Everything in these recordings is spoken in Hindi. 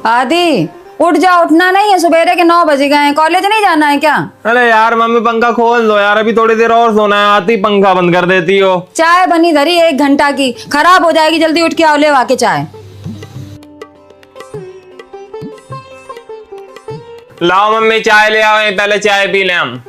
आदि उठ जा, उठना नहीं है, सुबह के 9 बज गए हैं, कॉलेज नहीं जाना है क्या? अरे यार मम्मी पंखा खोल दो यार, अभी थोड़ी देर और सोना है, आती पंखा बंद कर देती हो। चाय बनी धरी 1 घंटा की, खराब हो जाएगी, जल्दी उठ के आओ, ले आके चाय। लाओ मम्मी चाय ले आओ, पहले चाय पी ले हम।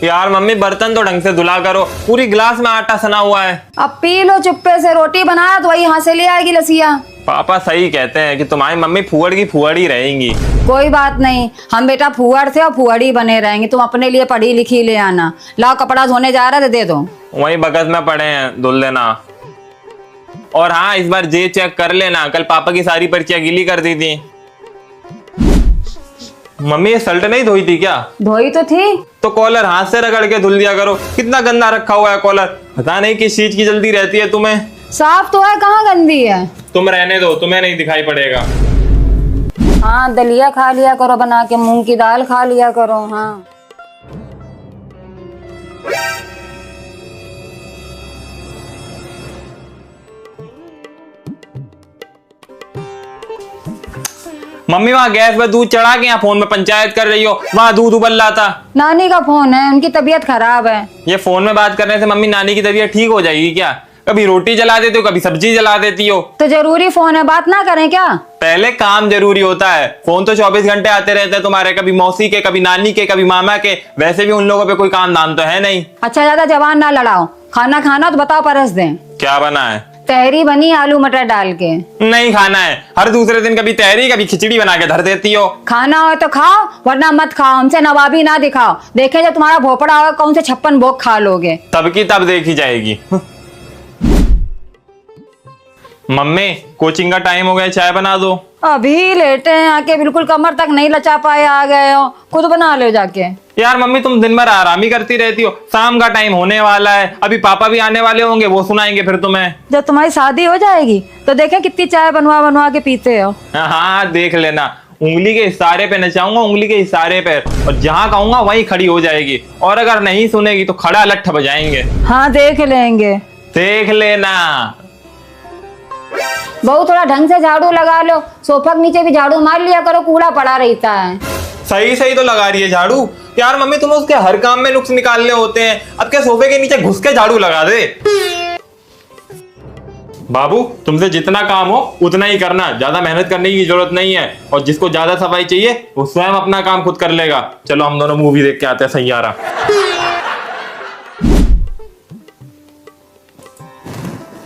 यार मम्मी बर्तन तो ढंग से धुला करो, पूरी गिलास में आटा सना हुआ है। अब पी लो चुप्पे से, रोटी बनाया तो वही हाथ से ले आएगी लसिया। पापा सही कहते हैं कि तुम्हारी मम्मी फुहड़ की फुहड़ ही रहेंगी। कोई बात नहीं, हम बेटा फुहड़ से और फुहड़ ही बने रहेंगे। तुम अपने लिए पढ़ी लिखी ले आना। लाओ कपड़ा धोने जा रहा है, दे दो। वही बगस में पड़े हैं, धुल लेना। और हाँ, इस बार जेब चेक कर लेना, कल पापा की सारी पर्चियां गीली कर दी थी। मम्मी ये शर्ट नहीं धोई थी क्या? धोई तो थी। तो कॉलर हाथ से रगड़ के धुल दिया करो, कितना गंदा रखा हुआ है कॉलर। पता नहीं किस चीज की जल्दी रहती है तुम्हें। साफ तो है, कहाँ गंदी है। तुम रहने दो, तुम्हें नहीं दिखाई पड़ेगा। हाँ, दलिया खा लिया करो बना के, मूंग की दाल खा लिया करो। हाँ मम्मी वहाँ गैस पे दूध चढ़ा के यहाँ फोन में पंचायत कर रही हो, वहाँ दूध उबल रहा था। नानी का फोन है, उनकी तबीयत खराब है। ये फोन में बात करने से मम्मी नानी की तबीयत ठीक हो जाएगी क्या? कभी रोटी जला देती हो, कभी सब्जी जला देती हो। तो जरूरी फोन है, बात ना करें क्या? पहले काम जरूरी होता है, फोन तो 24 घंटे आते रहते हैं तुम्हारे, कभी मौसी के, कभी नानी के, कभी मामा के। वैसे भी उन लोगों पे कोई काम धाम तो है नहीं। अच्छा ज्यादा जवान ना लड़ाओ, खाना खाना तो बताओ, परस दें। क्या बना है? तहरी बनी आलू मटर डाल के। नहीं खाना है, हर दूसरे दिन कभी तहरी कभी खिचड़ी बना के धर देती हो। खाना हो तो खाओ, वरना मत खाओ। हमसे नवाबी ना दिखाओ, देखे जब तुम्हारा भोपड़ा होगा कौन से 56 भोग खा लोगे। तब की तब देखी जाएगी। मम्मी कोचिंग का टाइम हो गया, चाय बना दो। अभी लेटे हैं आके, बिल्कुल कमर तक नहीं लचा पाए, आ गए हो, खुद बना लो जाके। यार मम्मी तुम दिन भर आराम ही करती रहती हो, शाम का टाइम होने वाला है, अभी पापा भी आने वाले होंगे, वो सुनाएंगे फिर तुम्हें। जब तुम्हारी शादी हो जाएगी तो देखें कितनी चाय बनवा बनवा के पीते हो। हाँ देख लेना, उंगली के इशारे पे नचाऊंगा, उंगली के इशारे पे, और जहाँ कहूंगा वहीं खड़ी हो जाएगी, और अगर नहीं सुनेगी तो खड़ा लट्ठ बजाएंगे। हाँ देख लेंगे, देख लेना। बहू थोड़ा ढंग से झाड़ू लगा लो, सोफा के नीचे भी झाड़ू मार लिया करो, कूड़ा पड़ा रहता है। सही सही तो लगा रही है झाड़ू। यार मम्मी तुम उसके हर काम में नुक्स निकालने होते हैं, अब क्या सोफे के नीचे घुस के झाड़ू लगा दे। बाबू तुमसे जितना काम हो उतना ही करना, ज्यादा मेहनत करने की जरूरत नहीं है, और जिसको ज्यादा सफाई चाहिए वो स्वयं अपना काम खुद कर लेगा। चलो हम दोनों मूवी देख के आते हैं, सैयारा।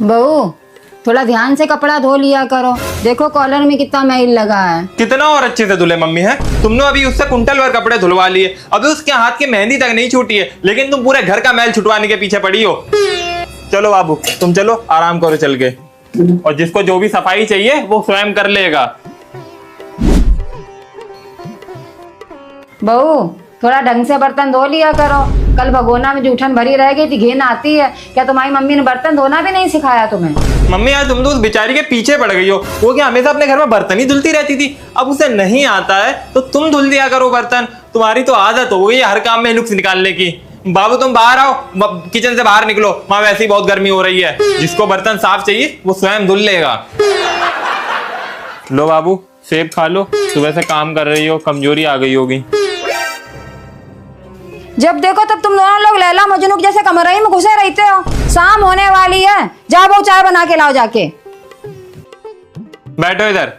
बहू थोड़ा ध्यान से कपड़ा धो लिया करो, देखो कॉलर में कितना मैल लगा है। कितना और अच्छे से धुले मम्मी है, तुमने अभी उससे कुंटल भर कपड़े धुलवा लिए, अभी उसके हाथ की मेहंदी तक नहीं छूटी है, लेकिन तुम पूरे घर का मैल छुटवाने के पीछे पड़ी हो। चलो बाबू तुम चलो, आराम करो चल के, और जिसको जो भी सफाई चाहिए वो स्वयं कर लेगा। बहू थोड़ा ढंग से बर्तन धो लिया करो, कल भगोना में जूठन भरी रह गई थी, घेन आती है। क्या तुम्हारी मम्मी ने बर्तन धोना भी नहीं सिखाया तुम्हें? मम्मी यार तुम तो उस बेचारी के पीछे पड़ गई हो, वो क्या हमेशा अपने घर में बर्तन ही धुलती रहती थी, अब उसे नहीं आता है तो तुम धुल दिया करो बर्तन। तुम्हारी तो आदत हो गई हर काम में नुक्स निकालने की। बाबू तुम बाहर आओ, किचन से बाहर निकलो, वहां वैसे ही बहुत गर्मी हो रही है, जिसको बर्तन साफ चाहिए वो स्वयं धुल लेगा। लो बाबू सेब खा लो, सुबह से काम कर रही हो, कमजोरी आ गई होगी। जब देखो तब तुम दोनों लोग लैला मजनू जैसे कमरे में घुसे रहते हो। शाम होने वाली है, जाओ वो चाय बना के लाओ जाके। बैठो इधर।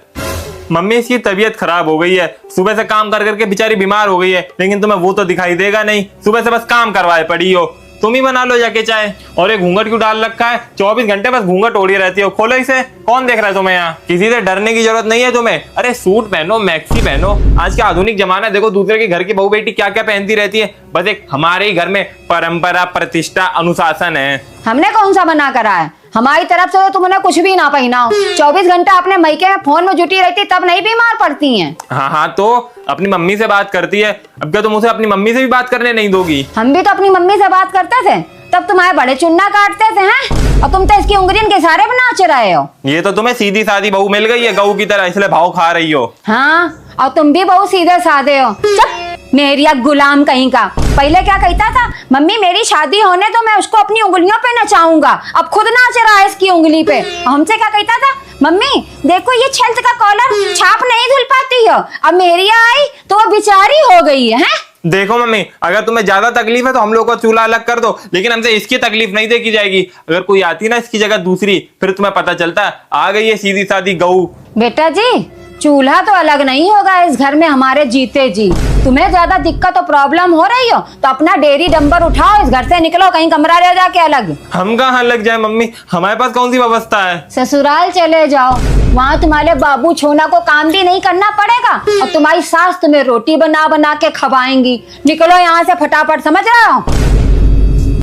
मम्मी इसकी तबीयत खराब हो गई है, सुबह से काम कर करके बेचारी बीमार हो गई है, लेकिन तुम्हें वो तो दिखाई देगा नहीं, सुबह से बस काम करवाए पड़ी हो। तुम ही बना लो जाके चाय। और ये घूंघट क्यों डाल रखा है? 24 घंटे बस घूंघट ओढ़ी रहती हो, खोलो इसे। कौन देख रहा है तुम्हें यहाँ? किसी से डरने की जरूरत नहीं है तुम्हें। अरे सूट पहनो, मैक्सी पहनो, आज का आधुनिक जमाना है, देखो दूसरे के घर की बहू बेटी क्या क्या पहनती रहती है। बस एक हमारे ही घर में परंपरा, प्रतिष्ठा, अनुशासन है। हमने कौन सा मना करा है? हमारी तरफ से तो तुमने कुछ भी ना पहना हो, 24 घंटा अपने मैके में फोन में जुटी रहती, तब नहीं बीमार पड़ती हैं। हाँ हाँ तो अपनी मम्मी से बात करती है, अब क्या तुम उसे अपनी मम्मी से भी बात करने नहीं दोगी? हम भी तो अपनी मम्मी से बात करते थे, तब तुम्हारे बड़े चुन्ना काटते थे हैं, और तुम तो इसकी उंगलियों के सारे बना रहे हो। ये तो तुम्हें सीधी सादी बहू मिल गई है गऊ की तरह, इसलिए भाव खा रही हो। हाँ और तुम भी बहुत सीधे साधे हो। चुप मेरिया गुलाम कहीं का, पहले क्या कहता था, मम्मी मेरी शादी होने तो मैं उसको अपनी उंगलियों पे नचाऊंगा, अब खुद नाच रहा है इसकी उंगली पे। हमसे क्या कहता था, मम्मी देखो ये छेल्त का कॉलर छाप नहीं धुल पाती हो, अब मेरी आई तो वो बेचारी हो गई है। देखो मम्मी, अगर तुम्हें ज्यादा तकलीफ है तो हम लोग का चूल्हा अलग कर दो, लेकिन हमसे इसकी तकलीफ नहीं देखी जाएगी। अगर कोई आती ना इसकी जगह दूसरी, फिर तुम्हें पता चलता आ गई है सीधी सादी गऊ। बेटा जी चूल्हा तो अलग नहीं होगा इस घर में हमारे जीते जी। तुम्हें ज्यादा दिक्कत और प्रॉब्लम हो रही हो तो अपना डेयरी डंबर उठाओ, इस घर से निकलो, कहीं कमरा ले जाके अलग। हम कहाँ लग जाए मम्मी, हमारे पास कौन सी व्यवस्था है। ससुराल चले जाओ, वहाँ तुम्हारे बाबू छोना को काम भी नहीं करना पड़ेगा और तुम्हारी सास तुम्हें रोटी बना बना के खवाएंगी। निकलो यहाँ से फटाफट, समझ रहे हो?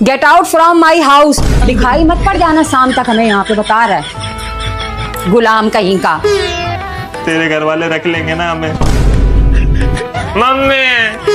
Get out from my house. दिखाई मत पड़ जाना शाम तक हमें यहाँ पे, बता रहा है गुलाम कहीं का। तेरे घर वाले रख लेंगे ना हमें। मम्मी